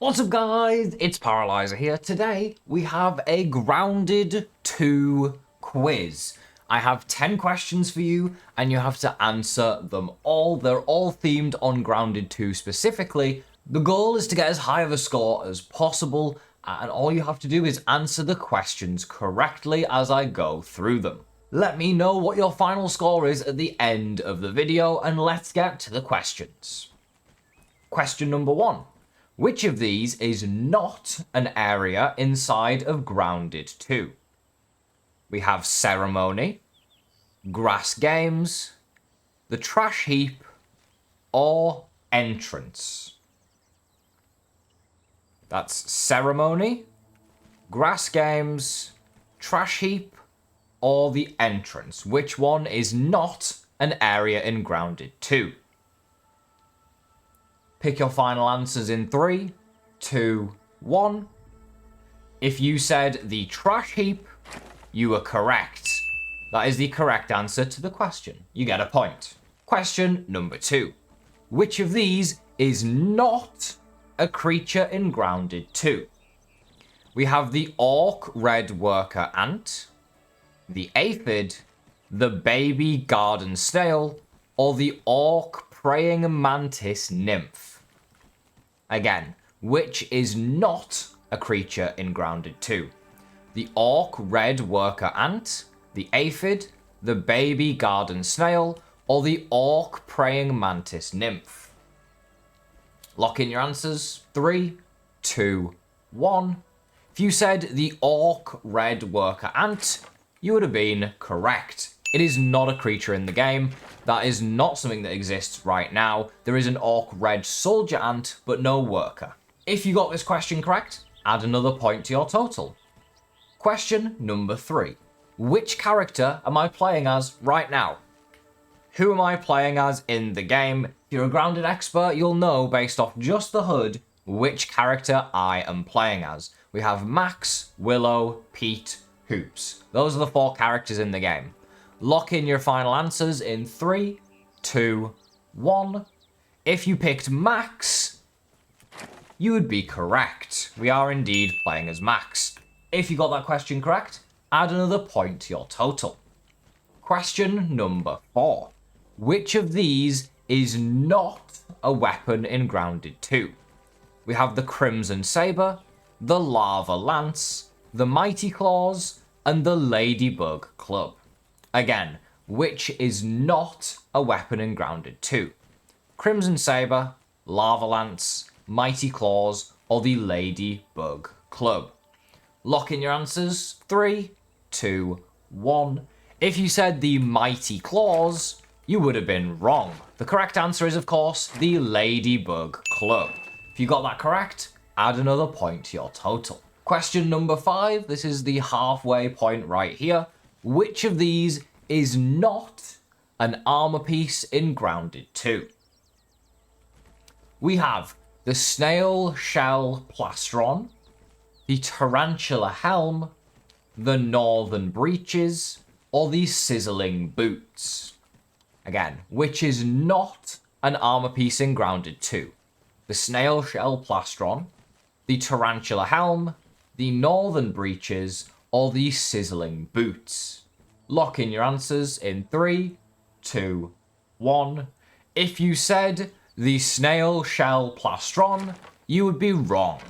What's up guys, it's Paralyzer here. Today we have a Grounded 2 quiz. I have 10 questions for you and you have to answer them all. They're all themed on Grounded 2 specifically. The goal is to get as high of a score as possible and all you have to do is answer the questions correctly as I go through them. Let me know what your final score is at the end of the video and let's get to the questions. Question number 1. Which of these is not an area inside of Grounded 2? We have ceremony, grass games, the trash heap, or entrance. That's ceremony, grass games, trash heap, or the entrance. Which one is not an area in Grounded 2? Pick your final answers in 3, 2, 1. If you said the trash heap, you were correct. That is the correct answer to the question. You get a point. Question number 2. Which of these is not a creature in Grounded 2? We have the orc red worker ant, the aphid, the baby garden snail, or the orc praying mantis nymph. Again, which is not a creature in Grounded 2? The orc red worker ant, the aphid, the baby garden snail, or the orc praying mantis nymph? Lock in your answers. 3, 2, 1. If you said the orc red worker ant, you would have been correct. It is not a creature in the game. That is not something that exists right now. There is an orc red soldier ant, but no worker. If you got this question correct, add another point to your total. Question number 3. Which character am I playing as right now? Who am I playing as in the game? If you're a Grounded expert, you'll know based off just the HUD which character I am playing as. We have Max, Willow, Pete, Hoops. Those are the 4 characters in the game. Lock in your final answers in 3, 2, 1. If you picked Max, you would be correct. We are indeed playing as Max. If you got that question correct, add another point to your total. Question number 4. Which of these is not a weapon in Grounded 2? We have the Crimson Saber, the Lava Lance, the Mighty Claws, and the Ladybug Club. Again, which is not a weapon in Grounded 2? Crimson Saber, Lava Lance, Mighty Claws, or the Ladybug Club? Lock in your answers. 3, 2, 1. If you said the Mighty Claws, you would have been wrong. The correct answer is, of course, the Ladybug Club. If you got that correct, add another point to your total. Question number 5. This is the halfway point right here. Which of these is not an armor piece in Grounded 2? We have the Snail Shell Plastron, the Tarantula Helm, the Northern Breeches, or the Sizzling Boots. Again, which is not an armor piece in Grounded 2? The Snail Shell Plastron, the Tarantula Helm, the Northern Breeches, or the Sizzling Boots? Lock in your answers in 3, 2, 1. If you said the Snail Shell Plastron, you would be wrong.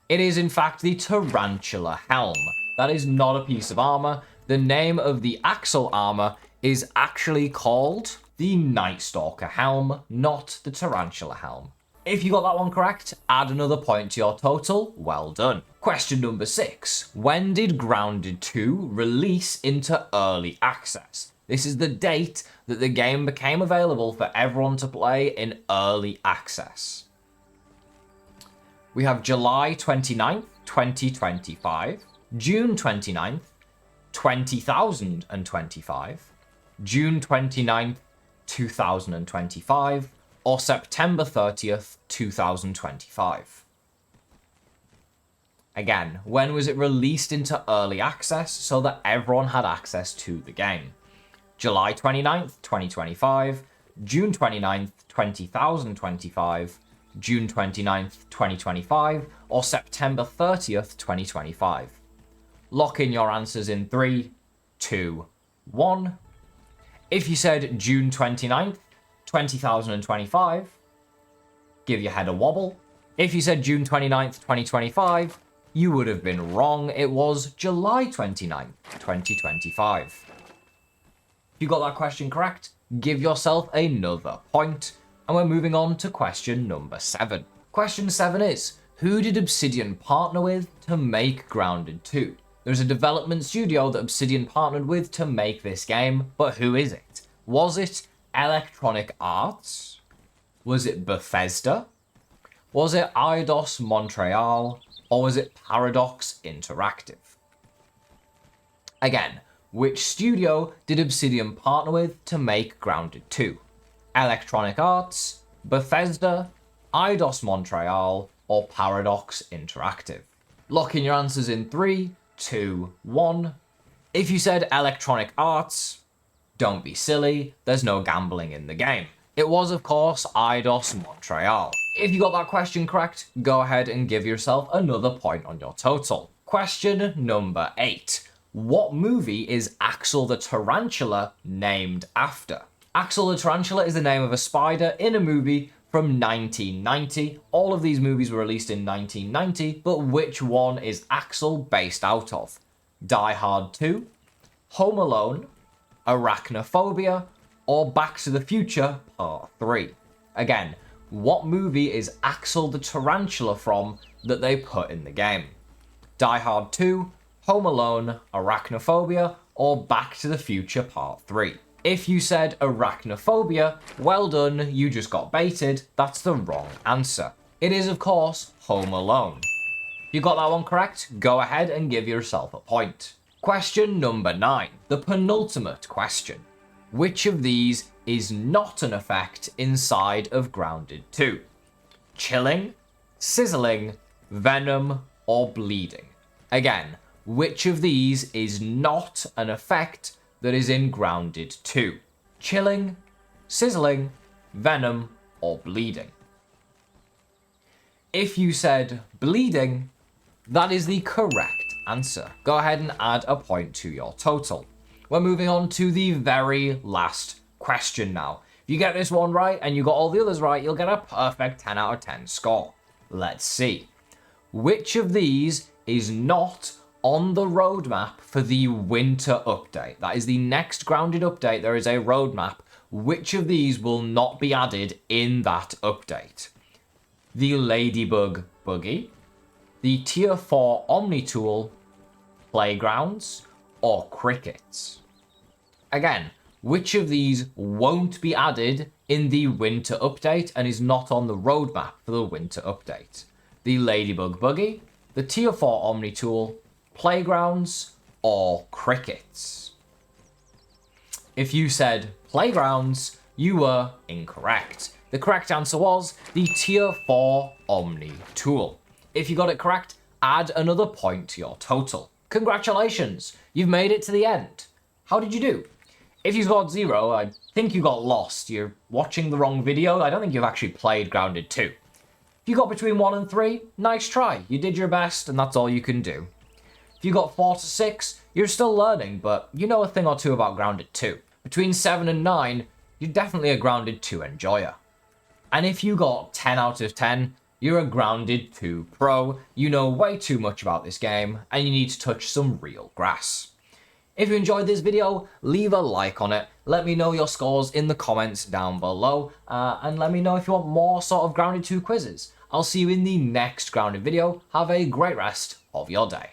It is in fact the Tarantula Helm. That is not a piece of armor. The name of the axle armor is actually called the Night Stalker Helm, not the Tarantula Helm. If you got that one correct, add another point to your total. Well done. Question number 6. When did Grounded 2 release into early access? This is the date that the game became available for everyone to play in early access. We have July 29th, 2025, June 29th, 2025, June 29th, 2025, or September 30th, 2025. Again, when was it released into early access so that everyone had access to the game? July 29th, 2025, June 29th, 2025, June 29th, 2025, or September 30th, 2025. Lock in your answers in 3, 2, 1. If you said June 29th, 2025, give your head a wobble. If you said June 29th, 2025, you would have been wrong. It was July 29th, 2025. If you got that question correct, give yourself another point. And we're moving on to question number 7. Question 7 is, who did Obsidian partner with to make Grounded 2? There's a development studio that Obsidian partnered with to make this game, but who is it? Was it Electronic Arts? Was it Bethesda? Was it Eidos Montreal? Or was it Paradox Interactive? Again, which studio did Obsidian partner with to make Grounded 2? Electronic Arts, Bethesda, Eidos Montreal, or Paradox Interactive? Lock in your answers in 3, 2, 1. If you said Electronic Arts, don't be silly, there's no gambling in the game. It was, of course, Eidos Montreal. If you got that question correct, go ahead and give yourself another point on your total. Question number 8. What movie is Axel the Tarantula named after? Axel the Tarantula is the name of a spider in a movie from 1990. All of these movies were released in 1990, but which one is Axel based out of? Die Hard 2, Home Alone, Arachnophobia, or Back to the Future Part 3? Again, what movie is Axel the Tarantula from that they put in the game? Die Hard 2, Home Alone, Arachnophobia, or Back to the Future Part 3? If you said Arachnophobia, well done, you just got baited. That's the wrong answer. It is, of course, Home Alone. If you got that one correct, go ahead and give yourself a point. Question number 9, the penultimate question. Which of these is not an effect inside of Grounded 2? Chilling, sizzling, venom, or bleeding? Again, which of these is not an effect that is in Grounded 2? Chilling, sizzling, venom, or bleeding? If you said bleeding, that is the correct answer. Go ahead and add a point to your total. We're moving on to the very last question now. If you get this one right and you got all the others right, you'll get a perfect 10 out of 10 score. Let's see. Which of these is not on the roadmap for the winter update? That is the next Grounded update. There is a roadmap. Which of these will not be added in that update? The Ladybug Buggy, the Tier 4 Omni Tool, Playgrounds, or Crickets? Again, which of these won't be added in the winter update and is not on the roadmap for the winter update? The Ladybug Buggy, the Tier 4 Omni Tool, Playgrounds, or Crickets? If you said Playgrounds, you were incorrect. The correct answer was the Tier 4 Omni Tool. If you got it correct, add another point to your total. Congratulations, you've made it to the end. How did you do? If you scored 0, I think you got lost. You're watching the wrong video. I don't think you've actually played Grounded 2. If you got between 1 and 3, nice try. You did your best, and that's all you can do. If you got 4 to 6, you're still learning, but you know a thing or two about Grounded 2. Between 7 and 9, you're definitely a Grounded 2 enjoyer. And if you got 10 out of 10, you're a Grounded 2 pro. You know way too much about this game, and you need to touch some real grass. If you enjoyed this video, leave a like on it. Let me know your scores in the comments down below, and let me know if you want more sort of Grounded 2 quizzes. I'll see you in the next Grounded video. Have a great rest of your day.